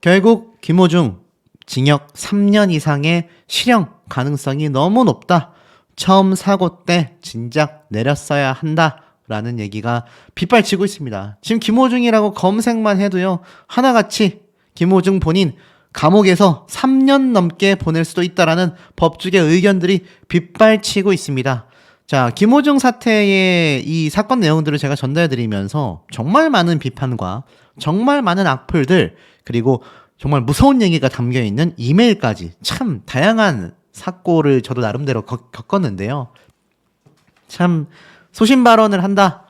결국 김호중 징역 3년 이상의 실형 가능성이 너무 높다. 처음 사고 때 진작 내렸어야 한다라는 얘기가 빗발치고 있습니다. 지금 김호중이라고 검색만 해도요. 하나같이 김호중 본인 감옥에서 3년 넘게 보낼 수도 있다라는 법조계 의견들이 빗발치고 있습니다. 자, 김호중 사태의 이 사건 내용들을 제가 전달해드리면서 정말 많은 비판과 정말 많은 악플들 그리고 정말 무서운 얘기가 담겨있는 이메일까지 참 다양한 사고를 저도 나름대로 겪었는데요. 참 소신 발언을 한다.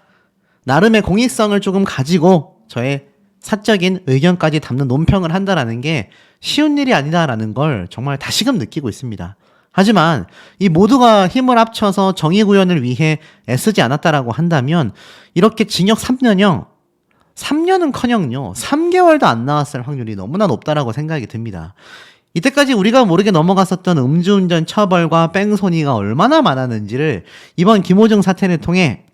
나름의 공익성을 조금 가지고 저의 사적인 의견까지 담는 논평을 한다라는 게 쉬운 일이 아니다라는 걸 정말 다시금 느끼고 있습니다. 하지만 이 모두가 힘을 합쳐서 정의 구현을 위해 애쓰지 않았다라고 한다면 이렇게 징역 3년형 3년은커녕요 3개월도 안 나왔을 확률이 너무나 높다라고 생각이 듭니다. 이때까지 우리가 모르게 넘어갔었던 음주운전 처벌과 뺑소니가 얼마나 많았는지를 이번 김호중 사태를 통해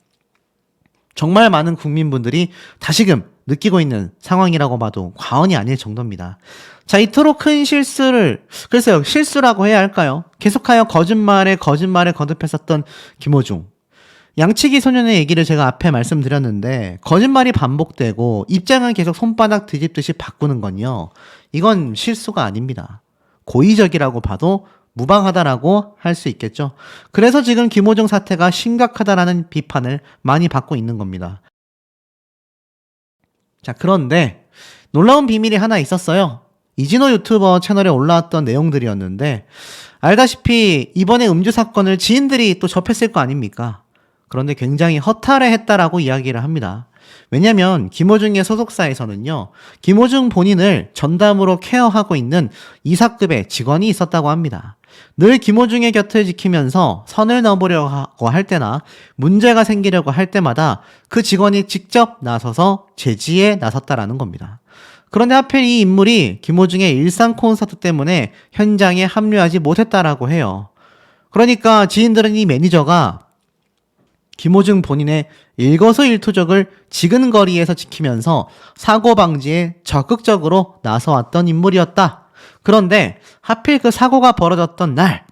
정말 많은 국민분들이 다시금 느끼고 있는 상황이라고 봐도 과언이 아닐 정도입니다. 자, 이토록 큰 실수를, 글쎄요, 실수라고 해야 할까요? 계속하여 거짓말에 거듭했었던 김호중. 양치기 소년의 얘기를 제가 앞에 말씀드렸는데 거짓말이 반복되고 입장은 계속 손바닥 뒤집듯이 바꾸는 건요. 이건 실수가 아닙니다. 고의적이라고 봐도 무방하다라고 할 수 있겠죠. 그래서 지금 김호중 사태가 심각하다라는 비판을 많이 받고 있는 겁니다. 자, 그런데 놀라운 비밀이 하나 있었어요. 이진호 유튜버 채널에 올라왔던 내용들이었는데 알다시피 이번에 음주 사건을 지인들이 또 접했을 거 아닙니까? 그런데 굉장히 허탈해했다라고 이야기를 합니다. 왜냐면 김호중의 소속사에서는요. 김호중 본인을 전담으로 케어하고 있는 이사급의 직원이 있었다고 합니다. 늘 김호중의 곁을 지키면서 선을 넘으려고 할 때나 문제가 생기려고 할 때마다 그 직원이 직접 나서서 제지에 나섰다라는 겁니다. 그런데 하필 이 인물이 김호중의 일상 콘서트 때문에 현장에 합류하지 못했다라고 해요. 그러니까 지인들은 이 매니저가 김호중 본인의 일거수일투족을 지근거리에서 지키면서 사고 방지에 적극적으로 나서왔던 인물이었다. 그런데 하필 그 사고가 벌어졌던 날,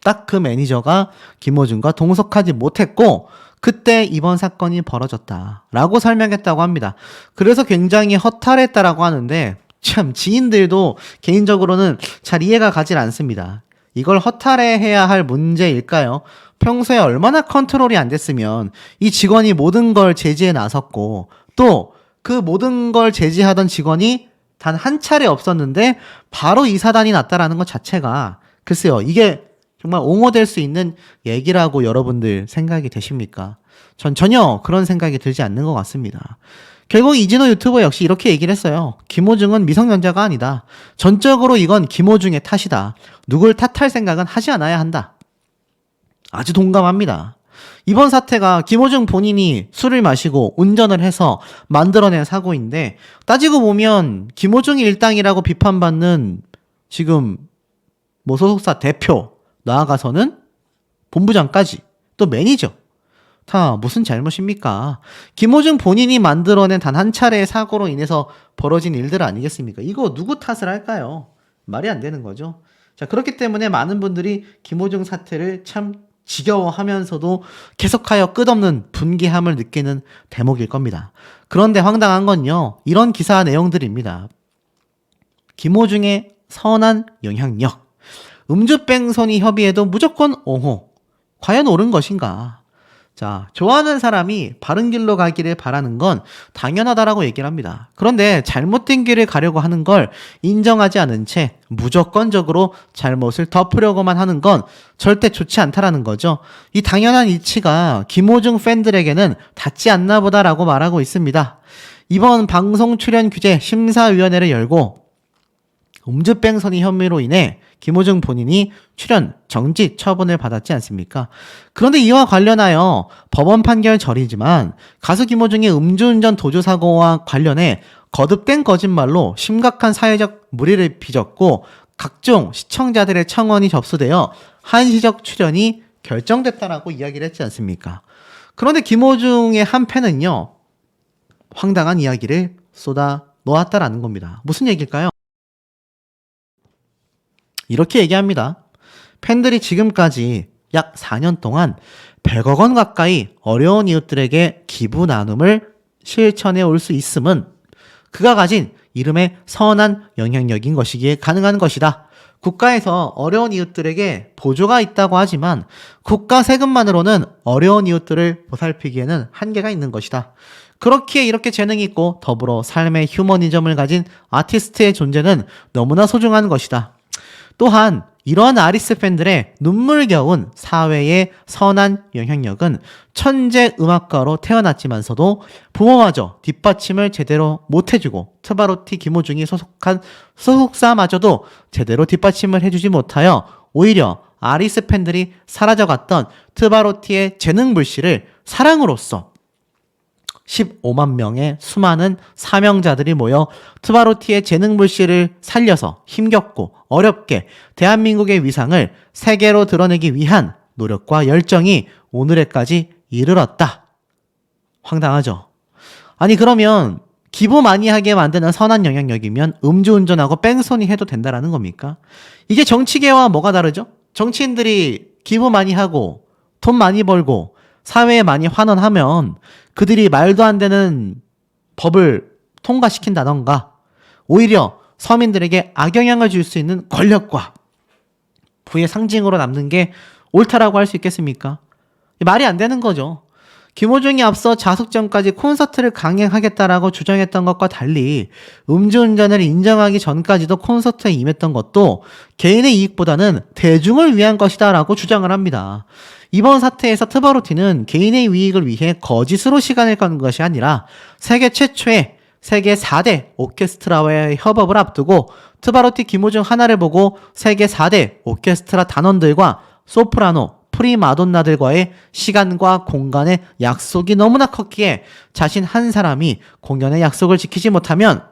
딱 그 매니저가 김호중과 동석하지 못했고 그때 이번 사건이 벌어졌다라고 설명했다고 합니다. 그래서 굉장히 허탈했다라고 하는데 참 지인들도 개인적으로는 잘 이해가 가질 않습니다. 이걸 허탈해해야 할 문제일까요? 평소에 얼마나 컨트롤이 안 됐으면 이 직원이 모든 걸 제지에 나섰고 또 그 모든 걸 제지하던 직원이 단 한 차례 없었는데 바로 이 사단이 났다라는 것 자체가 글쎄요, 이게 정말 옹호될 수 있는 얘기라고 여러분들 생각이 되십니까? 전 전혀 그런 생각이 들지 않는 것 같습니다. 결국 이진호 유튜버 역시 이렇게 얘기를 했어요. 김호중은 미성년자가 아니다. 전적으로 이건 김호중의 탓이다. 누굴 탓할 생각은 하지 않아야 한다. 아주 동감합니다. 이번 사태가 김호중 본인이 술을 마시고 운전을 해서 만들어낸 사고인데 따지고 보면 김호중이 일당이라고 비판받는 지금 뭐 소속사 대표 나아가서는 본부장까지 또 매니저 다 무슨 잘못입니까? 김호중 본인이 만들어낸 단 한 차례의 사고로 인해서 벌어진 일들 아니겠습니까? 이거 누구 탓을 할까요? 말이 안 되는 거죠. 자, 그렇기 때문에 많은 분들이 김호중 사태를 참 지겨워하면서도 계속하여 끝없는 분개함을 느끼는 대목일 겁니다. 그런데 황당한 건요. 이런 기사 내용들입니다. 김호중의 선한 영향력. 음주뺑소니 협의에도 무조건 옹호. 과연 옳은 것인가? 자, 좋아하는 사람이 바른 길로 가기를 바라는 건 당연하다라고 얘기를 합니다. 그런데 잘못된 길을 가려고 하는 걸 인정하지 않은 채 무조건적으로 잘못을 덮으려고만 하는 건 절대 좋지 않다라는 거죠. 이 당연한 이치가 김호중 팬들에게는 닿지 않나 보다라고 말하고 있습니다. 이번 방송 출연 규제 심사위원회를 열고 음주뺑소니 혐의로 인해 김호중 본인이 출연 정지 처분을 받았지 않습니까? 그런데 이와 관련하여 법원 판결 전이지만 가수 김호중의 음주운전 도주사고와 관련해 거듭된 거짓말로 심각한 사회적 물의를 빚었고 각종 시청자들의 청원이 접수되어 한시적 출연이 결정됐다라고 이야기를 했지 않습니까? 그런데 김호중의 한 팬은요 황당한 이야기를 쏟아 놓았다라는 겁니다. 무슨 얘기일까요? 이렇게 얘기합니다. 팬들이 지금까지 약 4년 동안 100억 원 가까이 어려운 이웃들에게 기부 나눔을 실천해 올 수 있음은 그가 가진 이름의 선한 영향력인 것이기에 가능한 것이다. 국가에서 어려운 이웃들에게 보조가 있다고 하지만 국가 세금만으로는 어려운 이웃들을 보살피기에는 한계가 있는 것이다. 그렇기에 이렇게 재능이 있고 더불어 삶의 휴머니즘을 가진 아티스트의 존재는 너무나 소중한 것이다. 또한 이러한 아리스 팬들의 눈물겨운 사회의 선한 영향력은 천재 음악가로 태어났지만서도 부모마저 뒷받침을 제대로 못해주고 트바로티 김호중이 소속한 소속사마저도 제대로 뒷받침을 해주지 못하여 오히려 아리스 팬들이 사라져갔던 트바로티의 재능 불씨를 사랑으로써 15만 명의 수많은 사명자들이 모여 트바로티의 재능 불씨를 살려서 힘겹고 어렵게 대한민국의 위상을 세계로 드러내기 위한 노력과 열정이 오늘에까지 이르렀다. 황당하죠? 아니 그러면 기부 많이 하게 만드는 선한 영향력이면 음주운전하고 뺑소니 해도 된다라는 겁니까? 이게 정치계와 뭐가 다르죠? 정치인들이 기부 많이 하고 돈 많이 벌고 사회에 많이 환원하면 그들이 말도 안 되는 법을 통과시킨다던가 오히려 서민들에게 악영향을 줄 수 있는 권력과 부의 상징으로 남는 게 옳다라고 할 수 있겠습니까? 말이 안 되는 거죠. 김호중이 앞서 자숙 전까지 콘서트를 강행하겠다라고 주장했던 것과 달리 음주운전을 인정하기 전까지도 콘서트에 임했던 것도 개인의 이익보다는 대중을 위한 것이다라고 주장을 합니다. 이번 사태에서 트바로티는 개인의 이익을 위해 거짓으로 시간을 건 것이 아니라 세계 최초의 세계 4대 오케스트라와의 협업을 앞두고 트바로티 김호중 하나를 보고 세계 4대 오케스트라 단원들과 소프라노, 프리마돈나들과의 시간과 공간의 약속이 너무나 컸기에 자신 한 사람이 공연의 약속을 지키지 못하면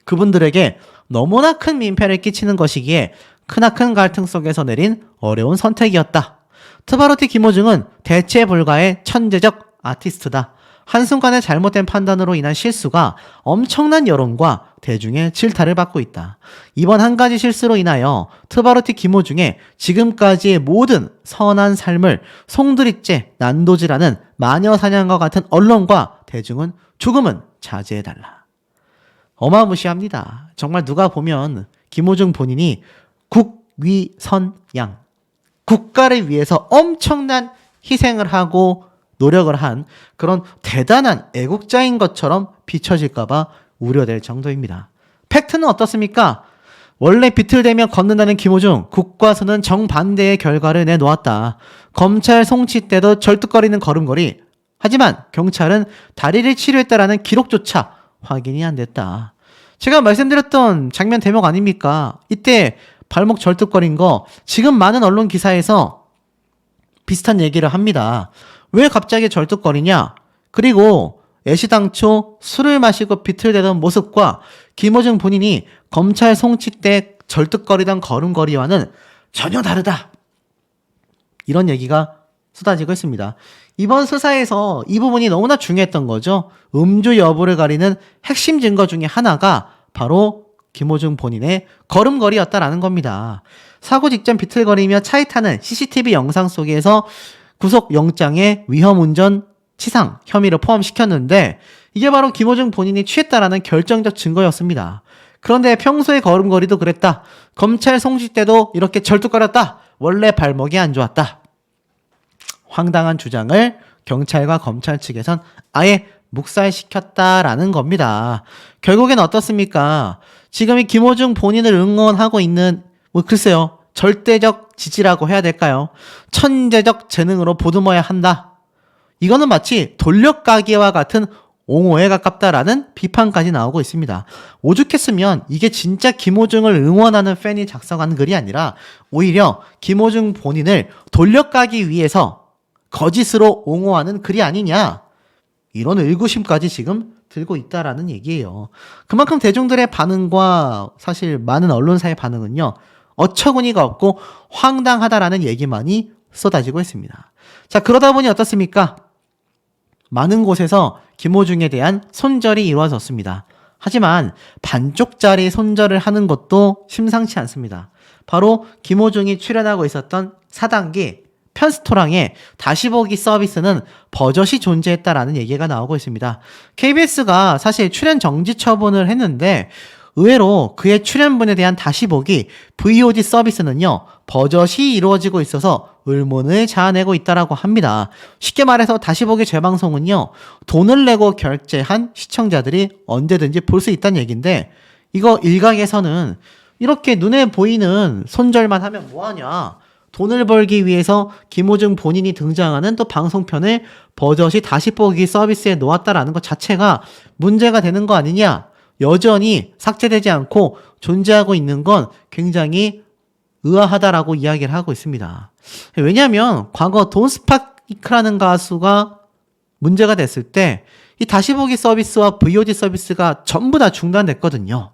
그분들에게 너무나 큰 민폐를 끼치는 것이기에 크나큰 갈등 속에서 내린 어려운 선택이었다. 트바로티 김호중은 대체 불가의 천재적 아티스트다. 한순간의 잘못된 판단으로 인한 실수가 엄청난 여론과 대중의 질타를 받고 있다. 이번 한 가지 실수로 인하여 트바로티 김호중의 지금까지의 모든 선한 삶을 송두리째 난도질하는 마녀사냥과 같은 언론과 대중은 조금은 자제해달라. 어마무시합니다. 정말 누가 보면 김호중 본인이 국위선양, 국가를 위해서 엄청난 희생을 하고 노력을 한 그런 대단한 애국자인 것처럼 비춰질까봐 우려될 정도입니다. 팩트는 어떻습니까? 원래 비틀대며 걷는다는 김호중, 국과수는 정반대의 결과를 내놓았다. 검찰 송치 때도 절뚝거리는 걸음걸이. 하지만 경찰은 다리를 치료했다라는 기록조차 확인이 안 됐다. 제가 말씀드렸던 장면 대목 아닙니까? 이때 발목 절뚝거린 거 지금 많은 언론 기사에서 비슷한 얘기를 합니다. 왜 갑자기 절뚝거리냐? 그리고 애시당초 술을 마시고 비틀대던 모습과 김호중 본인이 검찰 송치 때 절뚝거리던 걸음걸이와는 전혀 다르다. 이런 얘기가 쏟아지고 있습니다. 이번 수사에서 이 부분이 너무나 중요했던 거죠. 음주 여부를 가리는 핵심 증거 중에 하나가 바로 김호중 본인의 걸음걸이였다라는 겁니다. 사고 직전 비틀거리며 차에 타는 CCTV 영상 속에서 구속영장에 위험운전 치상 혐의를 포함시켰는데 이게 바로 김호중 본인이 취했다라는 결정적 증거였습니다. 그런데 평소의 걸음걸이도 그랬다. 검찰 송치 때도 이렇게 절뚝거렸다. 원래 발목이 안 좋았다. 황당한 주장을 경찰과 검찰 측에선 아예 묵살시켰다라는 겁니다. 결국엔 어떻습니까? 지금 이 김호중 본인을 응원하고 있는 글쎄요. 절대적 지지라고 해야 될까요? 천재적 재능으로 보듬어야 한다. 이거는 마치 돌려까기와 같은 옹호에 가깝다라는 비판까지 나오고 있습니다. 오죽했으면 이게 진짜 김호중을 응원하는 팬이 작성한 글이 아니라 오히려 김호중 본인을 돌려까기 위해서 거짓으로 옹호하는 글이 아니냐. 이런 의구심까지 지금 들고 있다라는 얘기예요. 그만큼 대중들의 반응과 사실 많은 언론사의 반응은요. 어처구니가 없고 황당하다라는 얘기만이 쏟아지고 있습니다. 자, 그러다 보니 어떻습니까? 많은 곳에서 김호중에 대한 손절이 이루어졌습니다. 하지만 반쪽짜리 손절을 하는 것도 심상치 않습니다. 바로 김호중이 출연하고 있었던 4단계 편스토랑의 다시 보기 서비스는 버젓이 존재했다라는 얘기가 나오고 있습니다. KBS가 사실 출연 정지 처분을 했는데 의외로 그의 출연분에 대한 다시 보기 VOD 서비스는요, 버젓이 이루어지고 있어서 의문을 자아내고 있다라고 합니다. 쉽게 말해서 다시 보기 재방송은요, 돈을 내고 결제한 시청자들이 언제든지 볼 수 있다는 얘기인데, 이거 일각에서는 이렇게 눈에 보이는 손절만 하면 뭐하냐, 돈을 벌기 위해서 김호중 본인이 등장하는 또 방송편을 버젓이 다시 보기 서비스에 놓았다라는 것 자체가 문제가 되는 거 아니냐, 여전히 삭제되지 않고 존재하고 있는 건 굉장히 의아하다라고 이야기를 하고 있습니다. 왜냐하면 과거 돈스파이크라는 가수가 문제가 됐을 때 이 다시 보기 서비스와 VOD 서비스가 전부 다 중단됐거든요.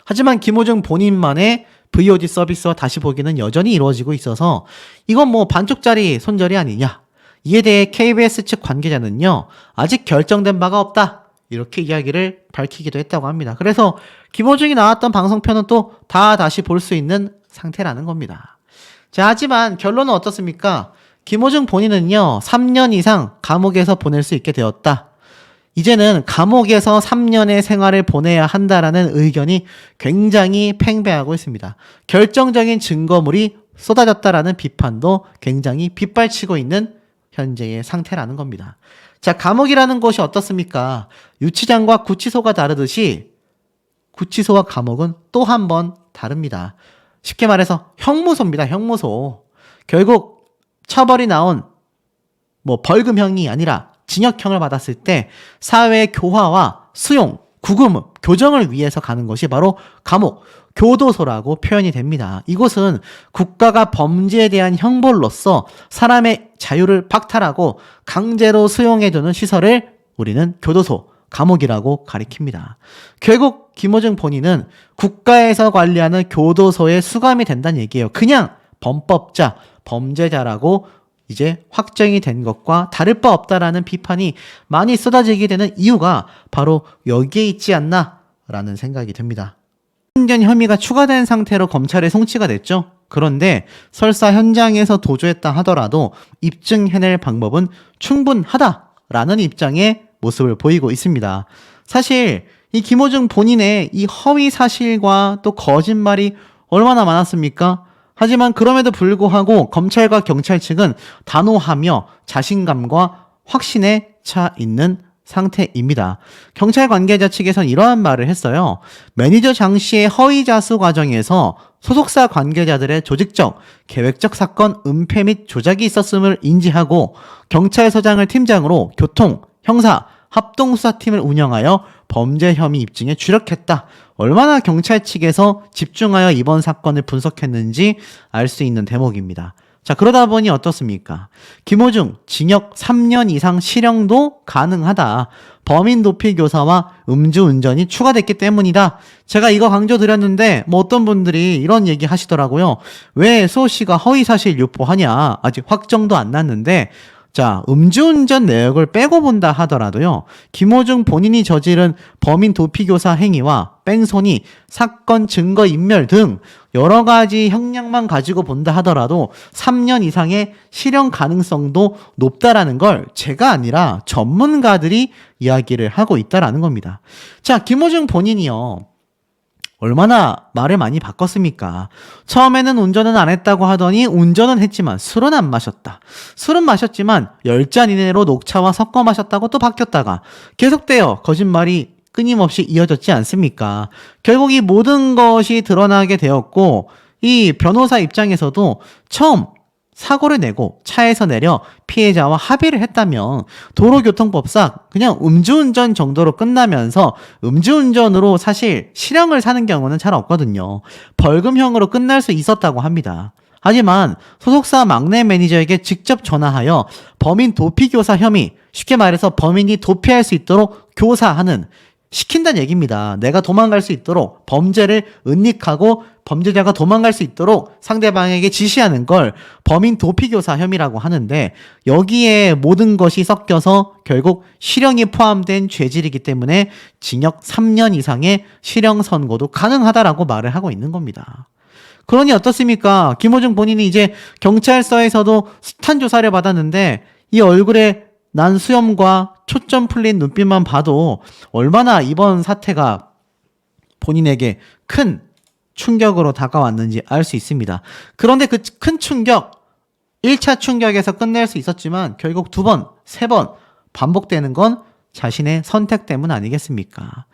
하지만 김호중 본인만의 VOD 서비스와 다시 보기는 여전히 이루어지고 있어서 이건 뭐 반쪽짜리 손절이 아니냐. 이에 대해 KBS 측 관계자는요, 아직 결정된 바가 없다, 이렇게 이야기를 밝히기도 했다고 합니다. 그래서 김호중이 나왔던 방송편은 또 다 다시 볼 수 있는 상태라는 겁니다. 자, 하지만 결론은 어떻습니까? 김호중 본인은요, 3년 이상 감옥에서 보낼 수 있게 되었다. 이제는 감옥에서 3년의 생활을 보내야 한다라는 의견이 굉장히 팽배하고 있습니다. 결정적인 증거물이 쏟아졌다라는 비판도 굉장히 빗발치고 있는 현재의 상태라는 겁니다. 자, 감옥이라는 곳이 어떻습니까? 유치장과 구치소가 다르듯이 구치소와 감옥은 또 한 번 다릅니다. 쉽게 말해서 형무소입니다. 형무소. 결국 처벌이 나온 벌금형이 아니라 징역형을 받았을 때 사회 교화와 수용, 구금, 교정을 위해서 가는 것이 바로 감옥, 교도소라고 표현이 됩니다. 이곳은 국가가 범죄에 대한 형벌로서 사람의 자유를 박탈하고 강제로 수용해두는 시설을 우리는 교도소, 감옥이라고 가리킵니다. 결국 김호중 본인은 국가에서 관리하는 교도소에 수감이 된다는 얘기예요. 그냥 범법자, 범죄자라고 이제 확정이 된 것과 다를 바 없다라는 비판이 많이 쏟아지게 되는 이유가 바로 여기에 있지 않나 라는 생각이 듭니다. 현견 혐의가 추가된 상태로 검찰에 송치가 됐죠. 그런데 설사 현장에서 도주했다 하더라도 입증해낼 방법은 충분하다라는 입장의 모습을 보이고 있습니다. 사실 이 김호중 본인의 이 허위 사실과 또 거짓말이 얼마나 많았습니까? 하지만 그럼에도 불구하고 검찰과 경찰 측은 단호하며 자신감과 확신에 차 있는 상태입니다. 경찰 관계자 측에선 이러한 말을 했어요. 매니저 장 씨의 허위 자수 과정에서 소속사 관계자들의 조직적, 계획적 사건 은폐 및 조작이 있었음을 인지하고 경찰서장을 팀장으로 교통, 형사, 합동수사팀을 운영하여 범죄 혐의 입증에 주력했다. 얼마나 경찰 측에서 집중하여 이번 사건을 분석했는지 알 수 있는 대목입니다. 자, 그러다 보니 어떻습니까? 김호중 징역 3년 이상 실형도 가능하다. 범인 도피 교사와 음주운전이 추가됐기 때문이다. 제가 이거 강조드렸는데 어떤 분들이 이런 얘기 하시더라고요. 왜 수호 씨가 허위사실 유포하냐? 아직 확정도 안 났는데, 자, 음주운전 내역을 빼고 본다 하더라도요, 김호중 본인이 저지른 범인 도피교사 행위와 뺑소니, 사건 증거 인멸 등 여러 가지 형량만 가지고 본다 하더라도 3년 이상의 실형 가능성도 높다라는 걸 제가 아니라 전문가들이 이야기를 하고 있다라는 겁니다. 자, 김호중 본인이요, 얼마나 말을 많이 바꿨습니까? 처음에는 운전은 안 했다고 하더니 운전은 했지만 술은 안 마셨다. 술은 마셨지만 10잔 이내로 녹차와 섞어 마셨다고 또 바뀌었다가 계속되어 거짓말이 끊임없이 이어졌지 않습니까? 결국 이 모든 것이 드러나게 되었고, 이 변호사 입장에서도 처음 사고를 내고 차에서 내려 피해자와 합의를 했다면 도로교통법상 그냥 음주운전 정도로 끝나면서, 음주운전으로 사실 실형을 사는 경우는 잘 없거든요. 벌금형으로 끝날 수 있었다고 합니다. 하지만 소속사 막내 매니저에게 직접 전화하여 범인 도피교사 혐의, 쉽게 말해서 범인이 도피할 수 있도록 교사하는 시킨다는 얘기입니다. 내가 도망갈 수 있도록 범죄를 은닉하고 범죄자가 도망갈 수 있도록 상대방에게 지시하는 걸 범인 도피교사 혐의라고 하는데 여기에 모든 것이 섞여서 결국 실형이 포함된 죄질이기 때문에 징역 3년 이상의 실형 선고도 가능하다라고 말을 하고 있는 겁니다. 그러니 어떻습니까? 김호중 본인이 이제 경찰서에서도 스탄 조사를 받았는데 이 얼굴에 난 수염과 초점 풀린 눈빛만 봐도 얼마나 이번 사태가 본인에게 큰 충격으로 다가왔는지 알 수 있습니다. 그런데 그 큰 충격, 1차 충격에서 끝낼 수 있었지만 결국 2번, 3번 반복되는 건 자신의 선택 때문 아니겠습니까?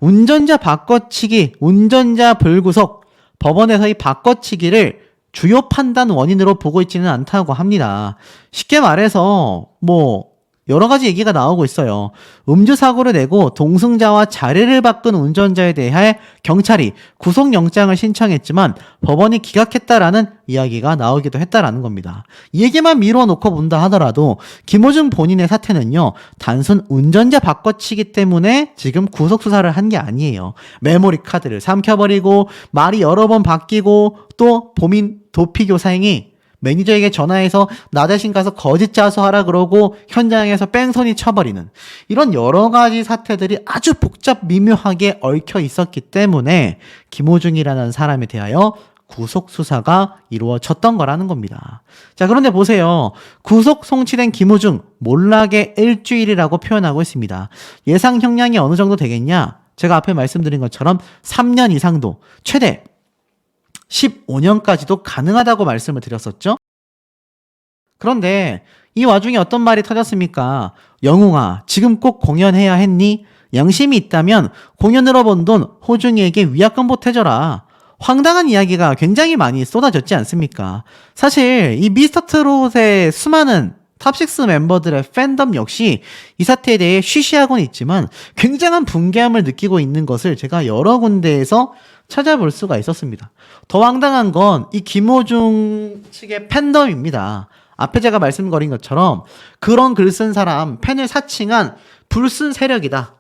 운전자 바꿔치기, 운전자 불구속, 법원에서 이 바꿔치기를 주요 판단 원인으로 보고 있지는 않다고 합니다. 쉽게 말해서 여러 가지 얘기가 나오고 있어요. 음주사고를 내고 동승자와 자리를 바꾼 운전자에 대해 경찰이 구속영장을 신청했지만 법원이 기각했다라는 이야기가 나오기도 했다라는 겁니다. 이 얘기만 미뤄놓고 본다 하더라도 김호중 본인의 사태는요, 단순 운전자 바꿔치기 때문에 지금 구속수사를 한 게 아니에요. 메모리 카드를 삼켜버리고 말이 여러 번 바뀌고 또 범인 도피교사 행위, 매니저에게 전화해서 나 대신 가서 거짓 자수하라 그러고 현장에서 뺑소니 쳐버리는 이런 여러 가지 사태들이 아주 복잡 미묘하게 얽혀 있었기 때문에 김호중이라는 사람에 대하여 구속 수사가 이루어졌던 거라는 겁니다. 자, 그런데 보세요. 구속 송치된 김호중 몰락의 일주일이라고 표현하고 있습니다. 예상 형량이 어느 정도 되겠냐? 제가 앞에 말씀드린 것처럼 3년 이상도 최대 15년까지도 가능하다고 말씀을 드렸었죠. 그런데 이 와중에 어떤 말이 터졌습니까? 영웅아, 지금 꼭 공연해야 했니? 양심이 있다면 공연으로 번 돈 호중이에게 위약금 보태줘라. 황당한 이야기가 굉장히 많이 쏟아졌지 않습니까? 사실 이 미스터트롯의 수많은 탑6 멤버들의 팬덤 역시 이 사태에 대해 쉬쉬하고는 있지만 굉장한 분개함을 느끼고 있는 것을 제가 여러 군데에서 찾아볼 수가 있었습니다. 더 황당한 건 이 김호중 측의 팬덤입니다. 앞에 제가 말씀드린 것처럼 그런 글 쓴 사람, 팬을 사칭한 불순 세력이다.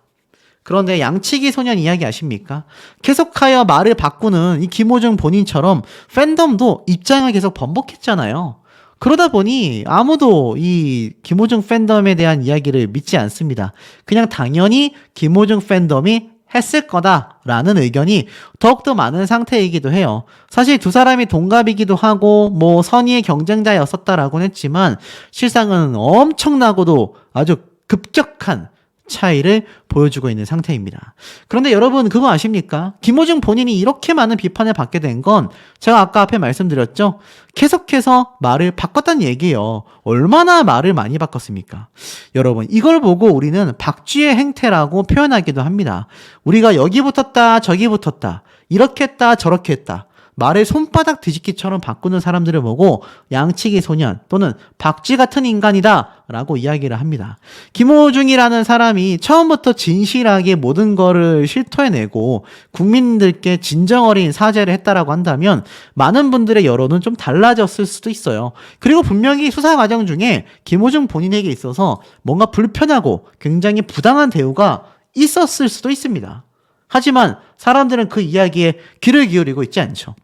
그런데 양치기 소년 이야기 아십니까? 계속하여 말을 바꾸는 이 김호중 본인처럼 팬덤도 입장을 계속 번복했잖아요. 그러다 보니 아무도 이 김호중 팬덤에 대한 이야기를 믿지 않습니다. 그냥 당연히 김호중 팬덤이 했을 거다라는 의견이 더욱더 많은 상태이기도 해요. 사실 두 사람이 동갑이기도 하고 선의의 경쟁자였었다라고는 했지만 실상은 엄청나고도 아주 급격한 차이를 보여주고 있는 상태입니다. 그런데 여러분 그거 아십니까? 김호중 본인이 이렇게 많은 비판을 받게 된 건 제가 아까 앞에 말씀드렸죠? 계속해서 말을 바꿨다는 얘기예요. 얼마나 말을 많이 바꿨습니까? 여러분 이걸 보고 우리는 박쥐의 행태라고 표현하기도 합니다. 우리가 여기 붙었다 저기 붙었다 이렇게 했다 저렇게 했다 말을 손바닥 뒤집기처럼 바꾸는 사람들을 보고 양치기 소년 또는 박쥐 같은 인간이다 라고 이야기를 합니다. 김호중이라는 사람이 처음부터 진실하게 모든 거를 실토해내고 국민들께 진정 어린 사죄를 했다라고 한다면 많은 분들의 여론은 좀 달라졌을 수도 있어요. 그리고 분명히 수사 과정 중에 김호중 본인에게 있어서 뭔가 불편하고 굉장히 부당한 대우가 있었을 수도 있습니다. 하지만 사람들은 그 이야기에 귀를 기울이고 있지 않죠.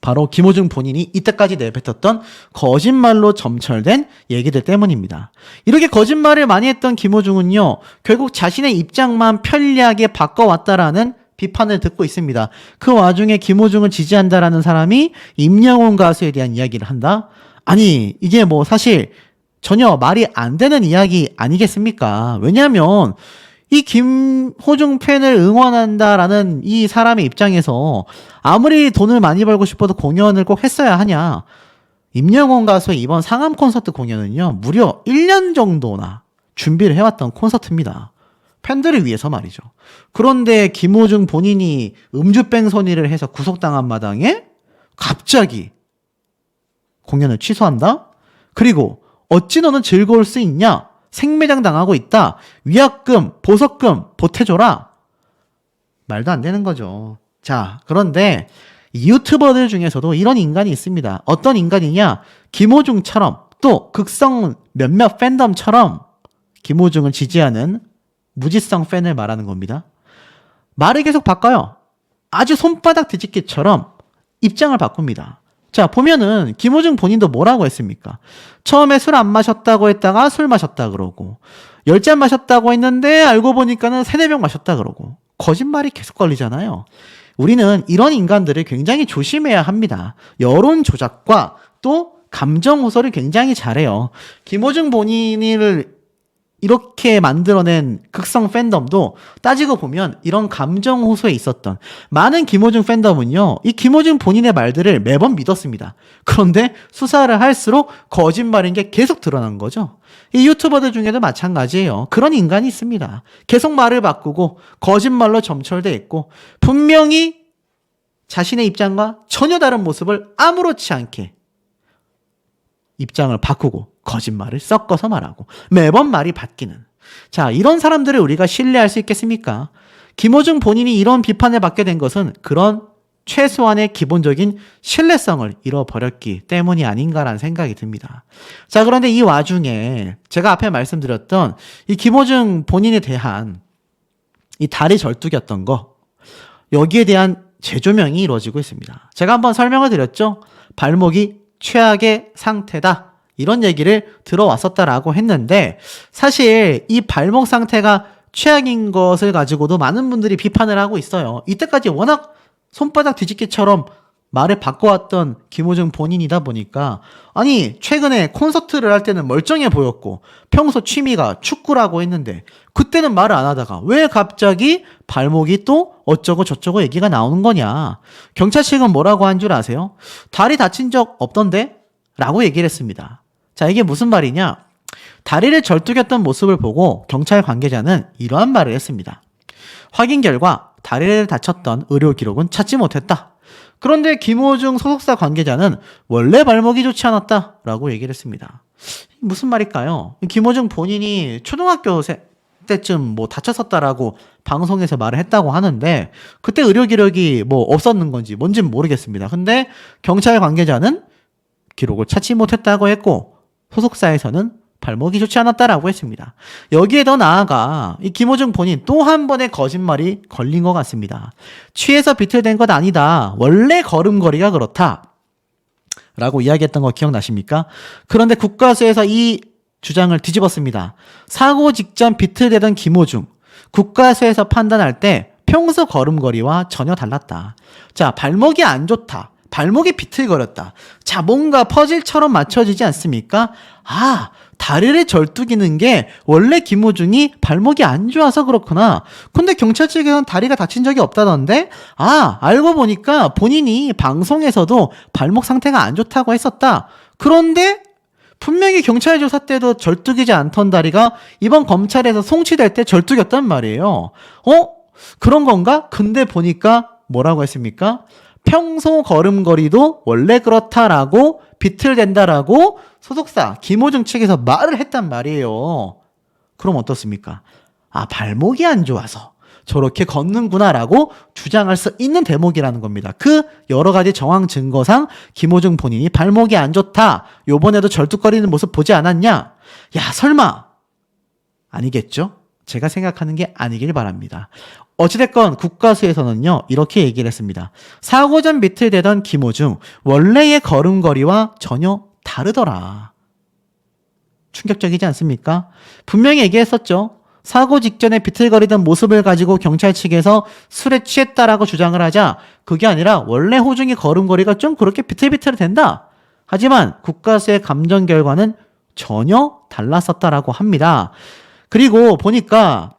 바로 김호중 본인이 이때까지 내뱉었던 거짓말로 점철된 얘기들 때문입니다. 이렇게 거짓말을 많이 했던 김호중은요, 결국 자신의 입장만 편리하게 바꿔왔다라는 비판을 듣고 있습니다. 그 와중에 김호중을 지지한다라는 사람이 임영웅 가수에 대한 이야기를 한다? 아니, 이게 사실 전혀 말이 안 되는 이야기 아니겠습니까? 왜냐하면 이 김호중 팬을 응원한다라는 이 사람의 입장에서 아무리 돈을 많이 벌고 싶어도 공연을 꼭 했어야 하냐. 임영웅 가수의 이번 상암 콘서트 공연은요, 무려 1년 정도나 준비를 해왔던 콘서트입니다. 팬들을 위해서 말이죠. 그런데 김호중 본인이 음주뺑소니를 해서 구속당한 마당에 갑자기 공연을 취소한다? 그리고 어찌 너는 즐거울 수 있냐? 생매장 당하고 있다. 위약금, 보석금 보태줘라. 말도 안 되는 거죠. 자, 그런데 이 유튜버들 중에서도 이런 인간이 있습니다. 어떤 인간이냐? 김호중처럼 또 극성 몇몇 팬덤처럼 김호중을 지지하는 무지성 팬을 말하는 겁니다. 말을 계속 바꿔요. 아주 손바닥 뒤집기처럼 입장을 바꿉니다. 자, 보면은 김호중 본인도 뭐라고 했습니까? 처음에 술 안 마셨다고 했다가 술 마셨다 그러고 10잔 마셨다고 했는데 알고 보니까는 3-4병 마셨다 그러고 거짓말이 계속 걸리잖아요. 우리는 이런 인간들을 굉장히 조심해야 합니다. 여론 조작과 또 감정 호소를 굉장히 잘해요. 김호중 본인을 이렇게 만들어낸 극성 팬덤도 따지고 보면 이런 감정 호소에 있었던 많은 김호중 팬덤은요, 이 김호중 본인의 말들을 매번 믿었습니다. 그런데 수사를 할수록 거짓말인 게 계속 드러난 거죠. 이 유튜버들 중에도 마찬가지예요. 그런 인간이 있습니다. 계속 말을 바꾸고 거짓말로 점철돼 있고 분명히 자신의 입장과 전혀 다른 모습을 아무렇지 않게 입장을 바꾸고 거짓말을 섞어서 말하고 매번 말이 바뀌는, 자, 이런 사람들을 우리가 신뢰할 수 있겠습니까? 김호중 본인이 이런 비판을 받게 된 것은 그런 최소한의 기본적인 신뢰성을 잃어버렸기 때문이 아닌가라는 생각이 듭니다. 자, 그런데 이 와중에 제가 앞에 말씀드렸던 이 김호중 본인에 대한 이 다리 절뚝이었던 거, 여기에 대한 재조명이 이루어지고 있습니다. 제가 한번 설명을 드렸죠. 발목이 최악의 상태다, 이런 얘기를 들어왔었다라고 했는데, 사실 이 발목 상태가 최악인 것을 가지고도 많은 분들이 비판을 하고 있어요. 이때까지 워낙 손바닥 뒤집기처럼 말을 바꿔왔던 김호중 본인이다 보니까, 아니 최근에 콘서트를 할 때는 멀쩡해 보였고 평소 취미가 축구라고 했는데 그때는 말을 안 하다가 왜 갑자기 발목이 또 어쩌고 저쩌고 얘기가 나오는 거냐. 경찰 측은 뭐라고 한 줄 아세요? 다리 다친 적 없던데? 라고 얘기를 했습니다. 자, 이게 무슨 말이냐? 다리를 절뚝였던 모습을 보고 경찰 관계자는 이러한 말을 했습니다. 확인 결과 다리를 다쳤던 의료 기록은 찾지 못했다. 그런데 김호중 소속사 관계자는 원래 발목이 좋지 않았다 라고 얘기를 했습니다. 무슨 말일까요? 김호중 본인이 초등학교 때쯤 뭐 다쳤었다라고 방송에서 말을 했다고 하는데 그때 의료 기록이 뭐 없었는 건지 뭔지는 모르겠습니다. 근데 경찰 관계자는 기록을 찾지 못했다고 했고 소속사에서는 발목이 좋지 않았다라고 했습니다. 여기에 더 나아가 이 김호중 본인 또 한 번의 거짓말이 걸린 것 같습니다. 취해서 비틀댄 것 아니다. 원래 걸음걸이가 그렇다. 라고 이야기했던 거 기억나십니까? 그런데 국가수에서 이 주장을 뒤집었습니다. 사고 직전 비틀대던 김호중, 국가수에서 판단할 때 평소 걸음걸이와 전혀 달랐다. 자, 발목이 안 좋다. 발목이 비틀거렸다. 자, 뭔가 퍼즐처럼 맞춰지지 않습니까? 아, 다리를 절뚝이는 게 원래 김호중이 발목이 안 좋아서 그렇구나. 근데 경찰 측에서는 다리가 다친 적이 없다던데? 아, 알고 보니까 본인이 방송에서도 발목 상태가 안 좋다고 했었다. 그런데 분명히 경찰 조사 때도 절뚝이지 않던 다리가 이번 검찰에서 송치될 때 절뚝이었단 말이에요. 그런 건가? 근데 보니까 뭐라고 했습니까? 평소 걸음걸이도 원래 그렇다라고 비틀댄다라고 소속사 김호중 측에서 말을 했단 말이에요. 그럼 어떻습니까? 아, 발목이 안 좋아서 저렇게 걷는구나라고 주장할 수 있는 대목이라는 겁니다. 그 여러 가지 정황 증거상 김호중 본인이 발목이 안 좋다, 요번에도 절뚝거리는 모습 보지 않았냐? 야, 설마 아니겠죠? 제가 생각하는 게 아니길 바랍니다. 어찌됐건 국가수에서는요, 이렇게 얘기를 했습니다. 사고 전 비틀대던 김호중 원래의 걸음걸이와 전혀 다르더라. 충격적이지 않습니까? 분명히 얘기했었죠. 사고 직전에 비틀거리던 모습을 가지고 경찰 측에서 술에 취했다라고 주장을 하자 그게 아니라 원래 호중이 걸음걸이가 좀 그렇게 비틀비틀 된다. 하지만 국가수의 감정 결과는 전혀 달랐었다라고 합니다. 그리고 보니까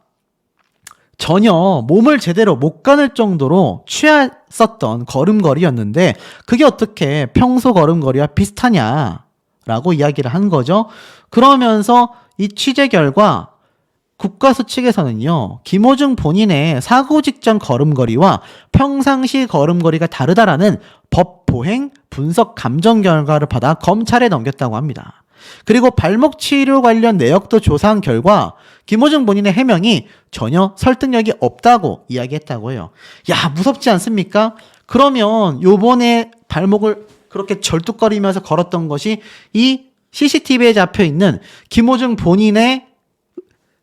전혀 몸을 제대로 못 가눌 정도로 취했었던 걸음걸이였는데 그게 어떻게 평소 걸음걸이와 비슷하냐라고 이야기를 한 거죠. 그러면서 이 취재 결과 국가수 측에서는요, 김호중 본인의 사고 직전 걸음걸이와 평상시 걸음걸이가 다르다라는 법 보행 분석 감정 결과를 받아 검찰에 넘겼다고 합니다. 그리고 발목 치료 관련 내역도 조사한 결과 김호중 본인의 해명이 전혀 설득력이 없다고 이야기했다고 해요. 야, 무섭지 않습니까? 그러면 요번에 발목을 그렇게 절뚝거리면서 걸었던 것이 이 CCTV에 잡혀있는 김호중 본인의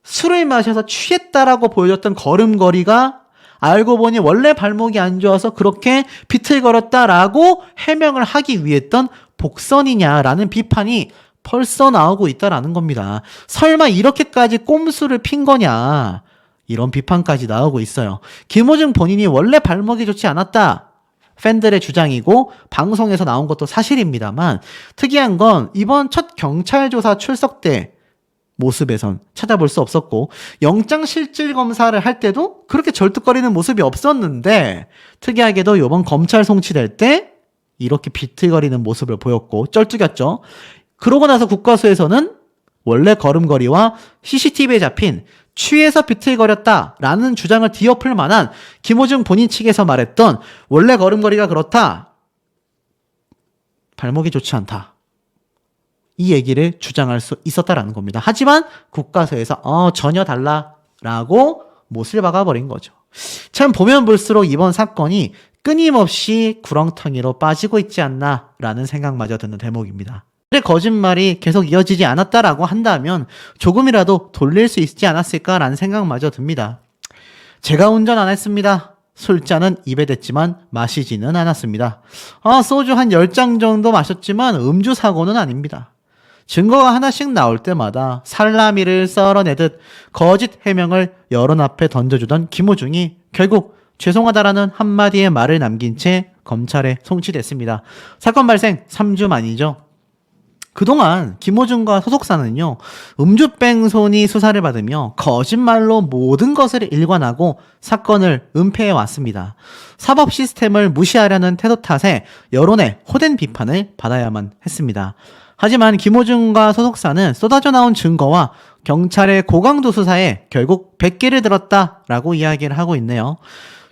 술을 마셔서 취했다라고 보여줬던 걸음걸이가 알고 보니 원래 발목이 안 좋아서 그렇게 비틀거렸다라고 해명을 하기 위해 했던 복선이냐라는 비판이 벌써 나오고 있다라는 겁니다. 설마 이렇게까지 꼼수를 핀 거냐, 이런 비판까지 나오고 있어요. 김호중 본인이 원래 발목이 좋지 않았다, 팬들의 주장이고 방송에서 나온 것도 사실입니다만, 특이한 건 이번 첫 경찰 조사 출석 때 모습에선 찾아볼 수 없었고, 영장 실질 검사를 할 때도 그렇게 절뚝거리는 모습이 없었는데, 특이하게도 이번 검찰 송치될 때 이렇게 비틀거리는 모습을 보였고 쩔뚝였죠. 그러고 나서 국과수에서는 원래 걸음걸이와 CCTV에 잡힌 취해서 비틀거렸다라는 주장을 뒤엎을 만한 김호중 본인 측에서 말했던 원래 걸음걸이가 그렇다, 발목이 좋지 않다, 이 얘기를 주장할 수 있었다라는 겁니다. 하지만 국과수에서 전혀 달라라고 못을 박아버린 거죠. 참 보면 볼수록 이번 사건이 끊임없이 구렁텅이로 빠지고 있지 않나라는 생각마저 드는 대목입니다. 거짓말이 계속 이어지지 않았다라고 한다면 조금이라도 돌릴 수 있지 않았을까라는 생각마저 듭니다. 제가 운전 안 했습니다. 술잔은 입에 댔지만 마시지는 않았습니다. 소주 한 10잔 정도 마셨지만 음주 사고는 아닙니다. 증거가 하나씩 나올 때마다 살라미를 썰어내듯 거짓 해명을 여론 앞에 던져주던 김호중이 결국 죄송하다라는 한마디의 말을 남긴 채 검찰에 송치됐습니다. 사건 발생 3주 만이죠. 그동안 김호중과 소속사는요, 음주뺑소니 수사를 받으며 거짓말로 모든 것을 일관하고 사건을 은폐해 왔습니다. 사법 시스템을 무시하려는 태도 탓에 여론의 호된 비판을 받아야만 했습니다. 하지만 김호중과 소속사는 쏟아져 나온 증거와 경찰의 고강도 수사에 결국 100개를 들었다라고 이야기를 하고 있네요.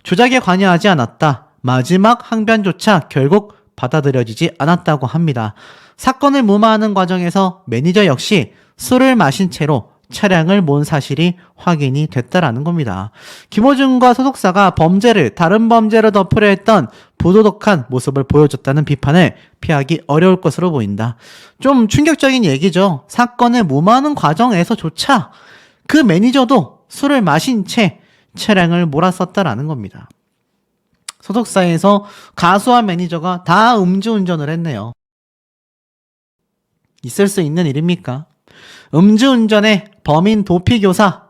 조작에 관여하지 않았다, 마지막 항변조차 결국 받아들여지지 않았다고 합니다. 사건을 무마하는 과정에서 매니저 역시 술을 마신 채로 차량을 몬 사실이 확인이 됐다라는 겁니다. 김호중과 소속사가 범죄를 다른 범죄로 덮으려 했던 부도덕한 모습을 보여줬다는 비판을 피하기 어려울 것으로 보인다. 좀 충격적인 얘기죠. 사건을 무마하는 과정에서조차 그 매니저도 술을 마신 채 차량을 몰았었다라는 겁니다. 소속사에서 가수와 매니저가 다 음주운전을 했네요. 있을 수 있는 일입니까? 음주운전의 범인 도피교사,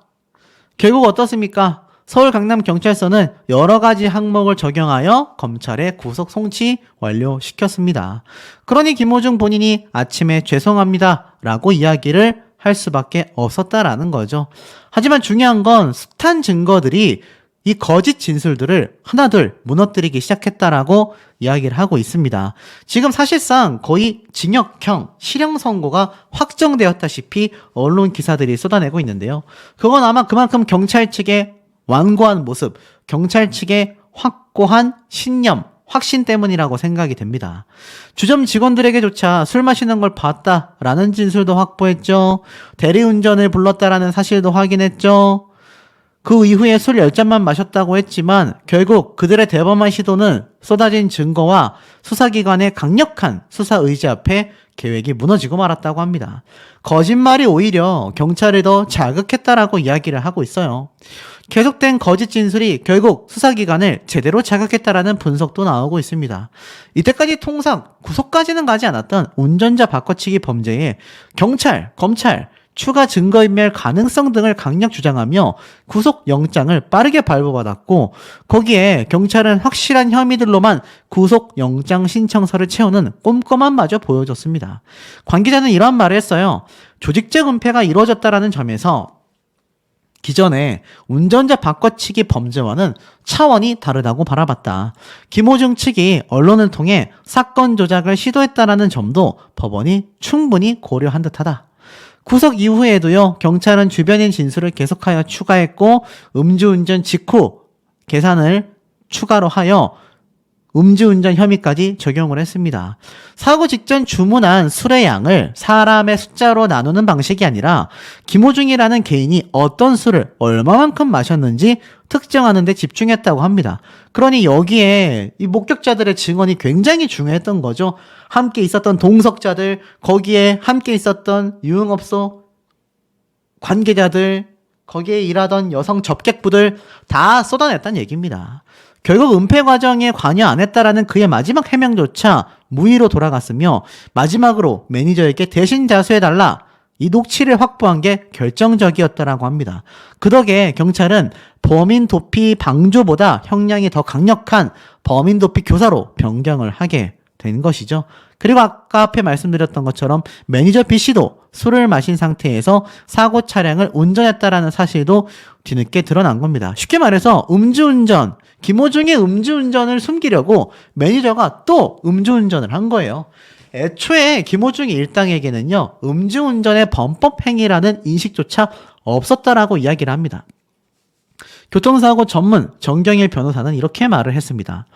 결국 어떻습니까? 서울 강남경찰서는 여러 가지 항목을 적용하여 검찰에 구속 송치 완료시켰습니다. 그러니 김호중 본인이 아침에 죄송합니다 라고 이야기를 할 수밖에 없었다라는 거죠. 하지만 중요한 건 숱한 증거들이 이 거짓 진술들을 하나둘 무너뜨리기 시작했다라고 이야기를 하고 있습니다. 지금 사실상 거의 징역형, 실형 선고가 확정되었다시피 언론 기사들이 쏟아내고 있는데요. 그건 아마 그만큼 경찰 측의 완고한 모습, 경찰 측의 확고한 신념, 확신 때문이라고 생각이 됩니다. 주점 직원들에게조차 술 마시는 걸 봤다라는 진술도 확보했죠. 대리운전을 불렀다라는 사실도 확인했죠. 그 이후에 술 10잔만 마셨다고 했지만 결국 그들의 대범한 시도는 쏟아진 증거와 수사기관의 강력한 수사 의지 앞에 계획이 무너지고 말았다고 합니다. 거짓말이 오히려 경찰을 더 자극했다라고 이야기를 하고 있어요. 계속된 거짓 진술이 결국 수사기관을 제대로 자극했다라는 분석도 나오고 있습니다. 이때까지 통상 구속까지는 가지 않았던 운전자 바꿔치기 범죄에 경찰, 검찰, 추가 증거인멸 가능성 등을 강력 주장하며 구속영장을 빠르게 발부받았고, 거기에 경찰은 확실한 혐의들로만 구속영장 신청서를 채우는 꼼꼼함마저 보여줬습니다. 관계자는 이런 말을 했어요. 조직적 은폐가 이루어졌다라는 점에서 기존의 운전자 바꿔치기 범죄와는 차원이 다르다고 바라봤다. 김호중 측이 언론을 통해 사건 조작을 시도했다라는 점도 법원이 충분히 고려한 듯하다. 구속 이후에도요, 경찰은 주변인 진술을 계속하여 추가했고 음주운전 직후 계산을 추가로 하여 음주운전 혐의까지 적용을 했습니다. 사고 직전 주문한 술의 양을 사람의 숫자로 나누는 방식이 아니라 김호중이라는 개인이 어떤 술을 얼마만큼 마셨는지 특정하는 데 집중했다고 합니다. 그러니 여기에 이 목격자들의 증언이 굉장히 중요했던 거죠. 함께 있었던 동석자들, 거기에 함께 있었던 유흥업소 관계자들, 거기에 일하던 여성 접객부들 다 쏟아냈다는 얘기입니다. 결국 은폐 과정에 관여 안 했다라는 그의 마지막 해명조차 무의로 돌아갔으며 마지막으로 매니저에게 대신 자수해달라 이 녹취를 확보한 게 결정적이었다라고 합니다. 그 덕에 경찰은 범인 도피 방조보다 형량이 더 강력한 범인 도피 교사로 변경을 하게 된 것이죠. 그리고 아까 앞에 말씀드렸던 것처럼 매니저 B씨도 술을 마신 상태에서 사고 차량을 운전했다라는 사실도 뒤늦게 드러난 겁니다. 쉽게 말해서 음주운전, 김호중의 음주운전을 숨기려고 매니저가 또 음주운전을 한 거예요. 애초에 김호중의 일당에게는요, 음주운전의 범법행위라는 인식조차 없었다라고 이야기를 합니다. 교통사고 전문 정경일 변호사는 이렇게 말을 했습니다.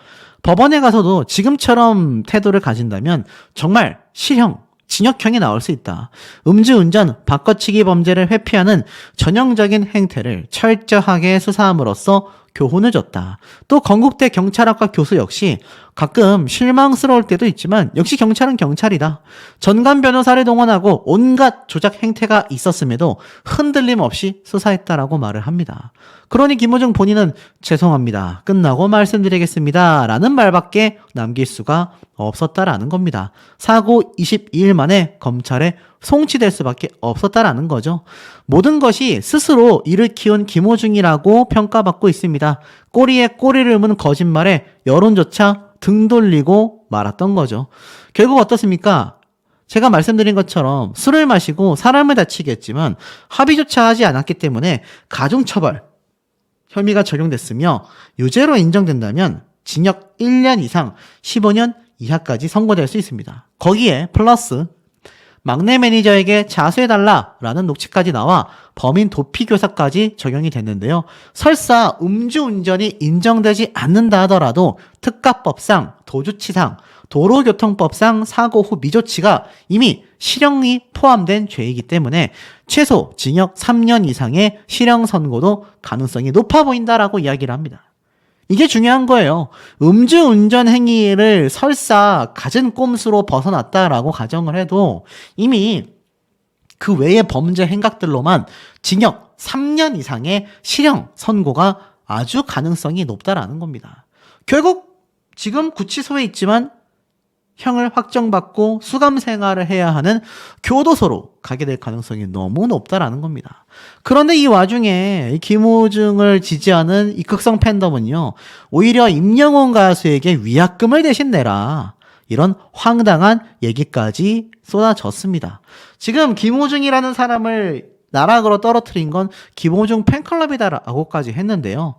법원에 가서도 지금처럼 태도를 가진다면 정말 실형, 징역형이 나올 수 있다. 음주운전, 바꿔치기 범죄를 회피하는 전형적인 행태를 철저하게 수사함으로써 교훈을 줬다. 또 건국대 경찰학과 교수 역시 가끔 실망스러울 때도 있지만 역시 경찰은 경찰이다. 전관 변호사를 동원하고 온갖 조작 행태가 있었음에도 흔들림 없이 수사했다라고 말을 합니다. 그러니 김호중 본인은 죄송합니다. 끝나고 말씀드리겠습니다. 라는 말밖에 남길 수가 없었다라는 겁니다. 사고 22일 만에 검찰에 송치될 수밖에 없었다라는 거죠. 모든 것이 스스로 이를 키운 김호중이라고 평가받고 있습니다. 꼬리에 꼬리를 문 거짓말에 여론조차 등 돌리고 말았던 거죠. 결국 어떻습니까? 제가 말씀드린 것처럼 술을 마시고 사람을 다치게 했지만 합의조차 하지 않았기 때문에 가중처벌 혐의가 적용됐으며 유죄로 인정된다면 징역 1년 이상 15년 이하까지 선고될 수 있습니다. 거기에 플러스 막내 매니저에게 자수해달라라는 녹취까지 나와 범인 도피교사까지 적용이 됐는데요. 설사 음주운전이 인정되지 않는다 하더라도 특가법상, 도주치상, 도로교통법상 사고 후 미조치가 이미 실형이 포함된 죄이기 때문에 최소 징역 3년 이상의 실형 선고도 가능성이 높아 보인다라고 이야기를 합니다. 이게 중요한 거예요. 음주운전 행위를 설사 갖은 꼼수로 벗어났다라고 가정을 해도 이미 그 외의 범죄 행각들로만 징역 3년 이상의 실형 선고가 아주 가능성이 높다라는 겁니다. 결국 지금 구치소에 있지만 형을 확정받고 수감 생활을 해야 하는 교도소로 가게 될 가능성이 너무 높다라는 겁니다. 그런데 이 와중에 김호중을 지지하는 이극성 팬덤은요, 오히려 임영웅 가수에게 위약금을 대신 내라, 이런 황당한 얘기까지 쏟아졌습니다. 지금 김호중이라는 사람을 나락으로 떨어뜨린 건 김호중 팬클럽이다라고까지 했는데요.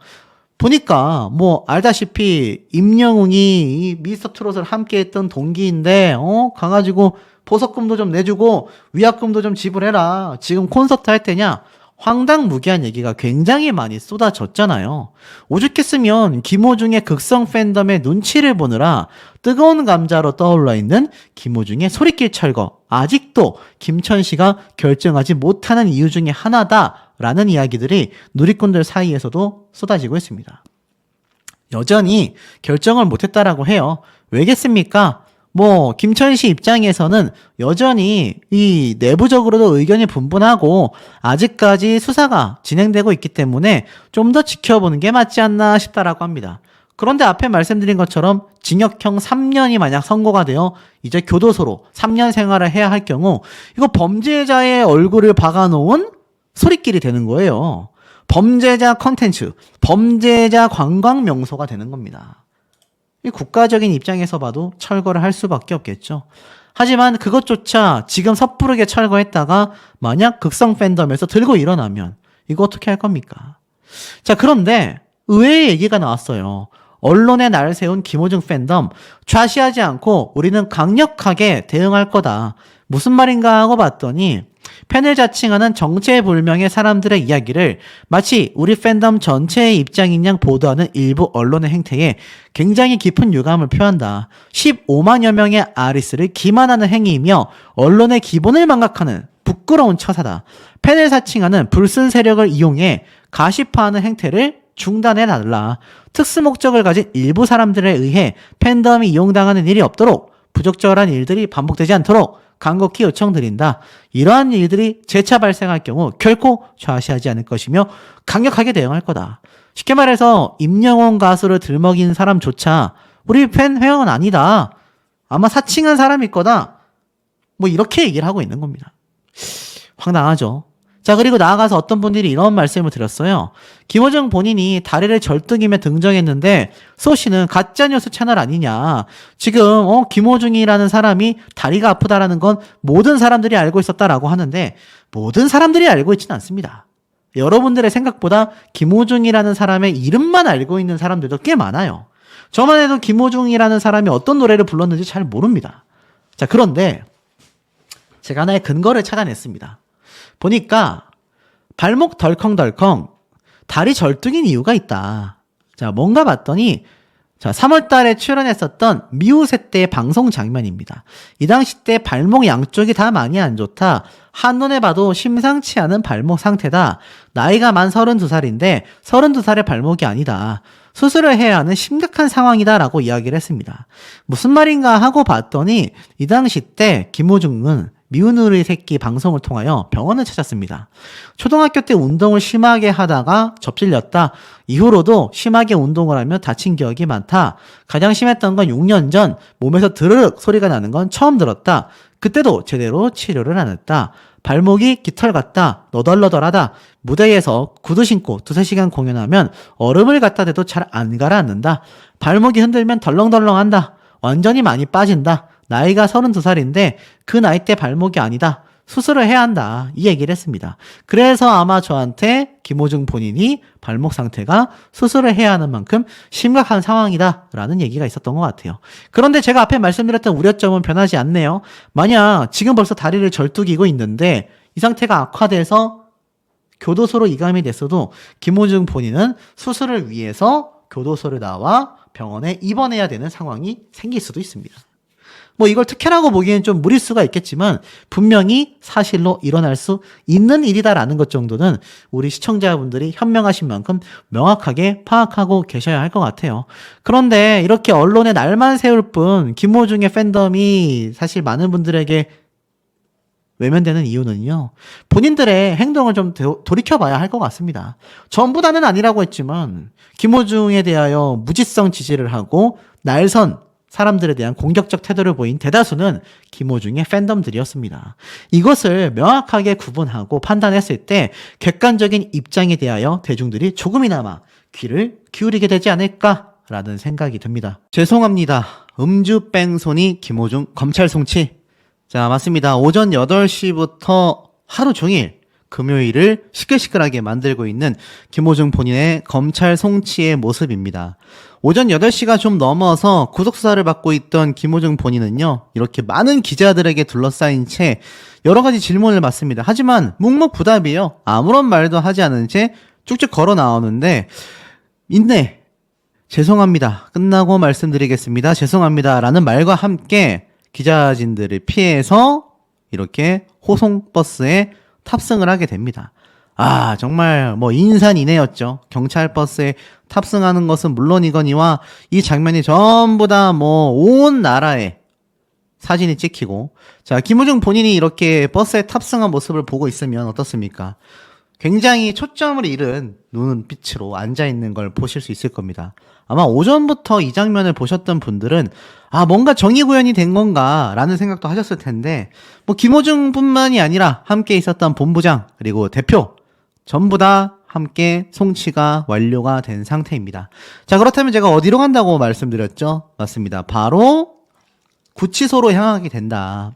보니까 뭐 알다시피 임영웅이 이 미스터 트롯을 함께 했던 동기인데 가가지고 보석금도 좀 내주고 위약금도 좀 지불해라. 지금 콘서트 할 때냐? 황당무계한 얘기가 굉장히 많이 쏟아졌잖아요. 오죽했으면 김호중의 극성 팬덤의 눈치를 보느라 뜨거운 감자로 떠올라 있는 김호중의 소리길 철거, 아직도 김천씨가 결정하지 못하는 이유 중에 하나다라는 이야기들이 누리꾼들 사이에서도 쏟아지고 있습니다. 여전히 결정을 못했다라고 해요. 왜겠습니까? 뭐 김천씨 입장에서는 여전히 이 내부적으로도 의견이 분분하고 아직까지 수사가 진행되고 있기 때문에 좀 더 지켜보는 게 맞지 않나 싶다라고 합니다. 그런데 앞에 말씀드린 것처럼 징역형 3년이 만약 선고가 되어 이제 교도소로 3년 생활을 해야 할 경우 이거 범죄자의 얼굴을 박아놓은 소리끼리 되는 거예요. 범죄자 컨텐츠, 범죄자 관광 명소가 되는 겁니다. 이 국가적인 입장에서 봐도 철거를 할 수밖에 없겠죠. 하지만 그것조차 지금 섣부르게 철거했다가 만약 극성 팬덤에서 들고 일어나면 이거 어떻게 할 겁니까? 자, 그런데 의외의 얘기가 나왔어요. 언론에 날 세운 김호중 팬덤 좌시하지 않고 우리는 강력하게 대응할 거다. 무슨 말인가 하고 봤더니 팬을 자칭하는 정체불명의 사람들의 이야기를 마치 우리 팬덤 전체의 입장인 양 보도하는 일부 언론의 행태에 굉장히 깊은 유감을 표한다. 15만여 명의 아리스를 기만하는 행위이며 언론의 기본을 망각하는 부끄러운 처사다. 팬을 사칭하는 불순 세력을 이용해 가시화하는 행태를 중단해달라. 특수 목적을 가진 일부 사람들에 의해 팬덤이 이용당하는 일이 없도록 부적절한 일들이 반복되지 않도록 간곡히 요청드린다. 이러한 일들이 재차 발생할 경우 결코 좌시하지 않을 것이며 강력하게 대응할 거다. 쉽게 말해서 임영웅 가수를 들먹인 사람조차 우리 팬 회원은 아니다. 아마 사칭한 사람일 거다. 뭐 이렇게 얘기를 하고 있는 겁니다. 황당하죠. 자, 그리고 나아가서 어떤 분들이 이런 말씀을 드렸어요. 김호중 본인이 다리를 절뚝이며 등장했는데 소씨는 가짜뉴스 채널 아니냐. 지금 김호중이라는 사람이 다리가 아프다라는 건 모든 사람들이 알고 있었다라고 하는데 모든 사람들이 알고 있지는 않습니다. 여러분들의 생각보다 김호중이라는 사람의 이름만 알고 있는 사람들도 꽤 많아요. 저만 해도 김호중이라는 사람이 어떤 노래를 불렀는지 잘 모릅니다. 자, 그런데 제가 하나의 근거를 찾아냈습니다. 보니까 발목 덜컹덜컹 다리 절뚝인 이유가 있다. 자, 뭔가 봤더니 3월 달에 출연했었던 미우새 때의 방송 장면입니다. 이 당시 때 발목 양쪽이 다 많이 안 좋다. 한눈에 봐도 심상치 않은 발목 상태다. 나이가 만 32살인데 32살의 발목이 아니다. 수술을 해야 하는 심각한 상황이다 라고 이야기를 했습니다. 무슨 말인가 하고 봤더니 이 당시 때 김호중은 미운우리 새끼 방송을 통하여 병원을 찾았습니다. 초등학교 때 운동을 심하게 하다가 접질렸다. 이후로도 심하게 운동을 하며 다친 기억이 많다. 가장 심했던 건 6년 전 몸에서 드르륵 소리가 나는 건 처음 들었다. 그때도 제대로 치료를 안 했다. 발목이 깃털 같다. 너덜너덜하다. 무대에서 구두 신고 2-3시간 공연하면 얼음을 갖다 대도 잘 안 가라앉는다. 발목이 흔들면 덜렁덜렁한다. 완전히 많이 빠진다. 나이가 32살인데 그 나이 때 발목이 아니다. 수술을 해야 한다. 이 얘기를 했습니다. 그래서 아마 저한테 김호중 본인이 발목 상태가 수술을 해야 하는 만큼 심각한 상황이다 라는 얘기가 있었던 것 같아요. 그런데 제가 앞에 말씀드렸던 우려점은 변하지 않네요. 만약 지금 벌써 다리를 절뚝이고 있는데 이 상태가 악화돼서 교도소로 이감이 됐어도 김호중 본인은 수술을 위해서 교도소를 나와 병원에 입원해야 되는 상황이 생길 수도 있습니다. 뭐 이걸 특혜라고 보기엔 좀 무리일 수가 있겠지만 분명히 사실로 일어날 수 있는 일이다라는 것 정도는 우리 시청자분들이 현명하신 만큼 명확하게 파악하고 계셔야 할 것 같아요. 그런데 이렇게 언론에 날만 세울 뿐 김호중의 팬덤이 사실 많은 분들에게 외면되는 이유는요. 본인들의 행동을 좀 돌이켜봐야 할 것 같습니다. 전부 다는 아니라고 했지만 김호중에 대하여 무지성 지지를 하고 날선 사람들에 대한 공격적 태도를 보인 대다수는 김호중의 팬덤들이었습니다. 이것을 명확하게 구분하고 판단했을 때 객관적인 입장에 대하여 대중들이 조금이나마 귀를 기울이게 되지 않을까라는 생각이 듭니다. 죄송합니다. 음주 뺑소니 김호중 검찰 송치. 자, 맞습니다. 오전 8시부터 하루 종일 금요일을 시끌시끌하게 만들고 있는 김호중 본인의 검찰 송치의 모습입니다. 오전 8시가 좀 넘어서 구속수사를 받고 있던 김호중 본인은요, 이렇게 많은 기자들에게 둘러싸인 채 여러 가지 질문을 받습니다. 하지만 묵묵부답이에요. 아무런 말도 하지 않은 채 쭉쭉 걸어 나오는데, 인내, 죄송합니다. 끝나고 말씀드리겠습니다. 죄송합니다. 라는 말과 함께 기자진들을 피해서 이렇게 호송버스에 탑승을 하게 됩니다. 아, 정말 뭐 인산인해였죠. 경찰 버스에 탑승하는 것은 물론이거니와 이 장면이 전부 다 뭐 온 나라에 사진이 찍히고, 자, 김호중 본인이 이렇게 버스에 탑승한 모습을 보고 있으면 어떻습니까? 굉장히 초점을 잃은 눈빛으로 앉아있는 걸 보실 수 있을 겁니다. 아마 오전부터 이 장면을 보셨던 분들은 뭔가 정의구현이 된 건가 라는 생각도 하셨을 텐데, 뭐 김호중 뿐만이 아니라 함께 있었던 본부장 그리고 대표 전부 다 함께 송치가 완료가 된 상태입니다. 자, 그렇다면 제가 어디로 간다고 말씀드렸죠? 맞습니다. 바로 구치소로 향하게 된다.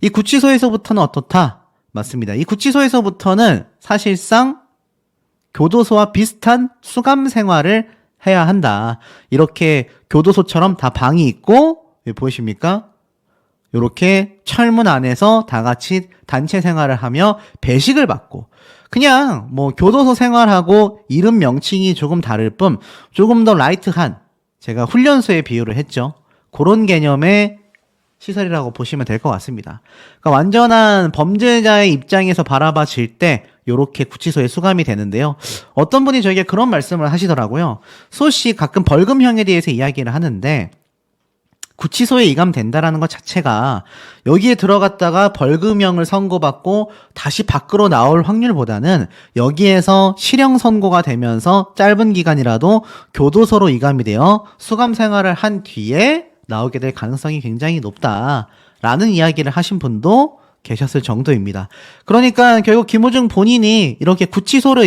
이 구치소에서부터는 어떻다? 맞습니다. 이 구치소에서부터는 사실상 교도소와 비슷한 수감 생활을 해야 한다. 이렇게 교도소처럼 다 방이 있고, 보이십니까? 이렇게 철문 안에서 다 같이 단체 생활을 하며 배식을 받고, 그냥 뭐 교도소 생활하고 이름 명칭이 조금 다를 뿐 조금 더 라이트한, 제가 훈련소에 비유를 했죠. 그런 개념의 시설이라고 보시면 될 것 같습니다. 그러니까 완전한 범죄자의 입장에서 바라봐질 때 요렇게 구치소에 수감이 되는데요. 어떤 분이 저에게 그런 말씀을 하시더라고요. 소씨 가끔 벌금형에 대해서 이야기를 하는데, 구치소에 이감된다라는 것 자체가 여기에 들어갔다가 벌금형을 선고받고 다시 밖으로 나올 확률보다는 여기에서 실형 선고가 되면서 짧은 기간이라도 교도소로 이감이 되어 수감 생활을 한 뒤에 나오게 될 가능성이 굉장히 높다라는 이야기를 하신 분도 계셨을 정도입니다. 그러니까 결국 김호중 본인이 이렇게 구치소를